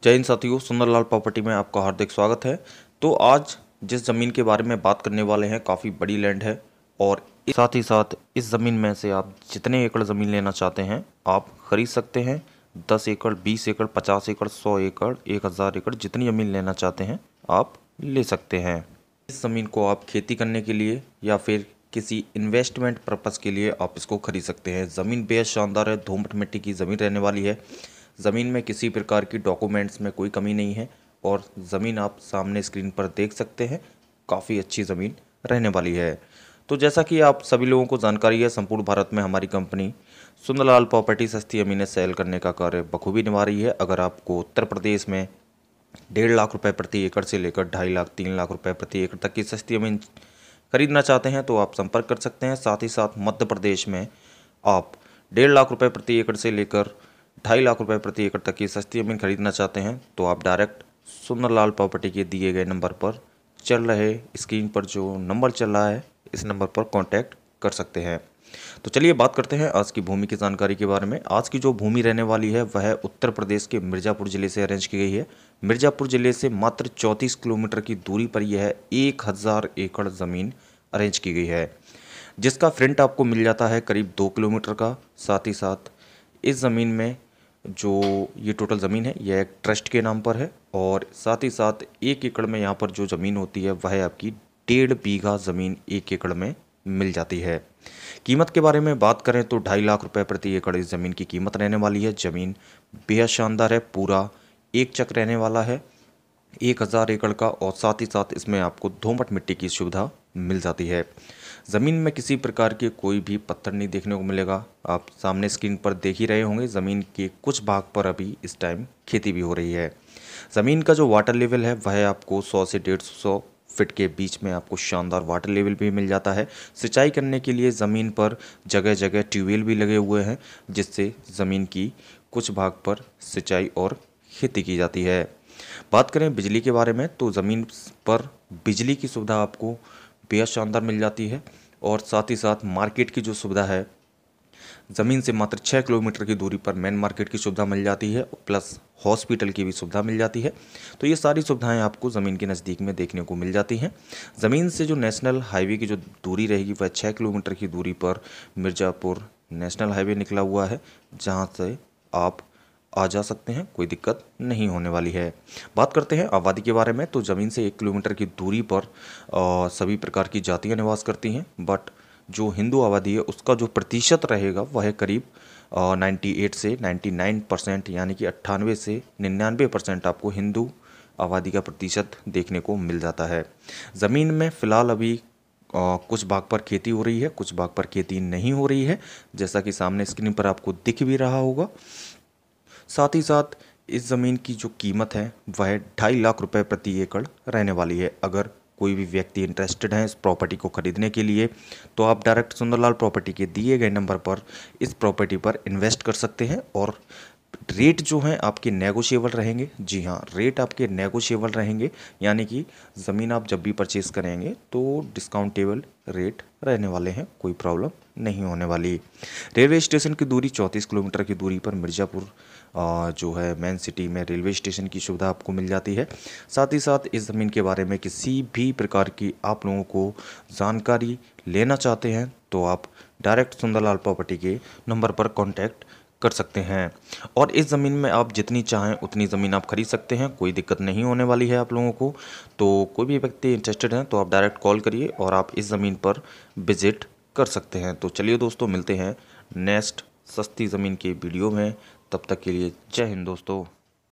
जय हिंद साथियों, सुंदरलाल प्रॉपर्टी में आपका हार्दिक स्वागत है। तो आज जिस ज़मीन के बारे में बात करने वाले हैं काफ़ी बड़ी लैंड है और साथ ही साथ इस ज़मीन में से आप जितने एकड़ ज़मीन लेना चाहते हैं आप खरीद सकते हैं। 10 एकड़, 20 एकड़, 50 एकड़, 100 एकड़, 1000 एकड़, जितनी ज़मीन लेना चाहते हैं आप ले सकते हैं। इस ज़मीन को आप खेती करने के लिए या फिर किसी इन्वेस्टमेंट पर्पज़ के लिए आप इसको खरीद सकते हैं। ज़मीन बेहद शानदार है, दोमट मिट्टी की ज़मीन रहने वाली है। ज़मीन में किसी प्रकार की डॉक्यूमेंट्स में कोई कमी नहीं है और ज़मीन आप सामने स्क्रीन पर देख सकते हैं, काफ़ी अच्छी ज़मीन रहने वाली है। तो जैसा कि आप सभी लोगों को जानकारी है, संपूर्ण भारत में हमारी कंपनी सुंदरलाल प्रॉपर्टी सस्ती ज़मीनें सेल करने का कार्य बखूबी निभा रही है। अगर आपको उत्तर प्रदेश में 1.5 लाख रुपए प्रति एकड़ से लेकर 2.5 लाख 3 लाख रुपए प्रति एकड़ तक की सस्ती ज़मीन खरीदना चाहते हैं तो आप संपर्क कर सकते हैं। साथ ही साथ मध्य प्रदेश में आप 1.5 लाख रुपए प्रति एकड़ से लेकर 2.5 लाख रुपए प्रति एकड़ तक की सस्ती ज़मीन खरीदना चाहते हैं तो आप डायरेक्ट सुंदरलाल प्रॉपर्टी के दिए गए नंबर पर चल रहे स्क्रीन पर जो नंबर चल रहा है इस नंबर पर कांटेक्ट कर सकते हैं। तो चलिए बात करते हैं आज की भूमि की जानकारी के बारे में। आज की जो भूमि रहने वाली है वह उत्तर प्रदेश के मिर्ज़ापुर ज़िले से अरेंज की गई है। मिर्ज़ापुर ज़िले से मात्र 34 किलोमीटर की दूरी पर यह 1000 एकड़ ज़मीन अरेंज की गई है, जिसका फ्रंट आपको मिल जाता है करीब 2 किलोमीटर का। साथ ही साथ इस ज़मीन में जो ये टोटल ज़मीन है यह एक ट्रस्ट के नाम पर है और साथ ही साथ 1 एकड़ में यहाँ पर जो ज़मीन होती है वह आपकी 1.5 बीघा ज़मीन 1 एकड़ में मिल जाती है। कीमत के बारे में बात करें तो 2.5 लाख रुपए प्रति एकड़ इस ज़मीन की कीमत रहने वाली है। ज़मीन बेहद शानदार है, पूरा एक चक रहने वाला है 1000 एकड़ का और साथ ही साथ इसमें आपको दोमट मिट्टी की सुविधा मिल जाती है। ज़मीन में किसी प्रकार के कोई भी पत्थर नहीं देखने को मिलेगा। आप सामने स्क्रीन पर देख ही रहे होंगे ज़मीन के कुछ भाग पर अभी इस टाइम खेती भी हो रही है। ज़मीन का जो वाटर लेवल है वह आपको 100 से 150 फीट के बीच में आपको शानदार वाटर लेवल भी मिल जाता है। सिंचाई करने के लिए ज़मीन पर जगह जगह ट्यूबवेल भी लगे हुए हैं, जिससे ज़मीन की कुछ भाग पर सिंचाई और खेती की जाती है। बात करें बिजली के बारे में तो ज़मीन पर बिजली की सुविधा आपको बेहद शानदार मिल जाती है और साथ ही साथ मार्केट की जो सुविधा है, ज़मीन से मात्र 6 किलोमीटर की दूरी पर मेन मार्केट की सुविधा मिल जाती है, प्लस हॉस्पिटल की भी सुविधा मिल जाती है। तो ये सारी सुविधाएं आपको ज़मीन के नज़दीक में देखने को मिल जाती हैं। ज़मीन से जो नेशनल हाईवे की जो दूरी रहेगी वह 6 किलोमीटर की दूरी पर मिर्ज़ापुर नेशनल हाईवे निकला हुआ है, जहाँ से आप आ जा सकते हैं, कोई दिक्कत नहीं होने वाली है। बात करते हैं आबादी के बारे में तो ज़मीन से 1 किलोमीटर की दूरी पर सभी प्रकार की जातियां निवास करती हैं, बट जो हिंदू आबादी है उसका जो प्रतिशत रहेगा वह करीब 98 से 99% यानी कि 98 से 99% आपको हिंदू आबादी का प्रतिशत देखने को मिल जाता है। ज़मीन में फ़िलहाल अभी कुछ भाग पर खेती हो रही है, कुछ भाग पर खेती नहीं हो रही है, जैसा कि सामने स्क्रीन पर आपको दिख भी रहा होगा। साथ ही साथ इस ज़मीन की जो कीमत है वह 2.5 लाख रुपए प्रति एकड़ रहने वाली है। अगर कोई भी व्यक्ति इंटरेस्टेड है इस प्रॉपर्टी को खरीदने के लिए तो आप डायरेक्ट सुंदरलाल प्रॉपर्टी के दिए गए नंबर पर इस प्रॉपर्टी पर इन्वेस्ट कर सकते हैं और रेट जो हैं आपके नेगोशिएबल रहेंगे। जी हाँ, रेट आपके नेगोशिएबल रहेंगे, यानी कि ज़मीन आप जब भी परचेज़ करेंगे तो डिस्काउंटेबल रेट रहने वाले हैं, कोई प्रॉब्लम नहीं होने वाली। रेलवे स्टेशन की दूरी 34 किलोमीटर की दूरी पर मिर्ज़ापुर जो है मेन सिटी में रेलवे स्टेशन की सुविधा आपको मिल जाती है। साथ ही साथ इस ज़मीन के बारे में किसी भी प्रकार की आप लोगों को जानकारी लेना चाहते हैं तो आप डायरेक्ट सुंदरलाल प्रॉपर्टी के नंबर पर कॉन्टैक्ट कर सकते हैं और इस ज़मीन में आप जितनी चाहें उतनी ज़मीन आप खरीद सकते हैं, कोई दिक्कत नहीं होने वाली है आप लोगों को। तो कोई भी व्यक्ति इंटरेस्टेड है तो आप डायरेक्ट कॉल करिए और आप इस ज़मीन पर विज़िट कर सकते हैं। तो चलिए दोस्तों, मिलते हैं नेक्स्ट सस्ती ज़मीन के वीडियो में। तब तक के लिए जय हिंद दोस्तों।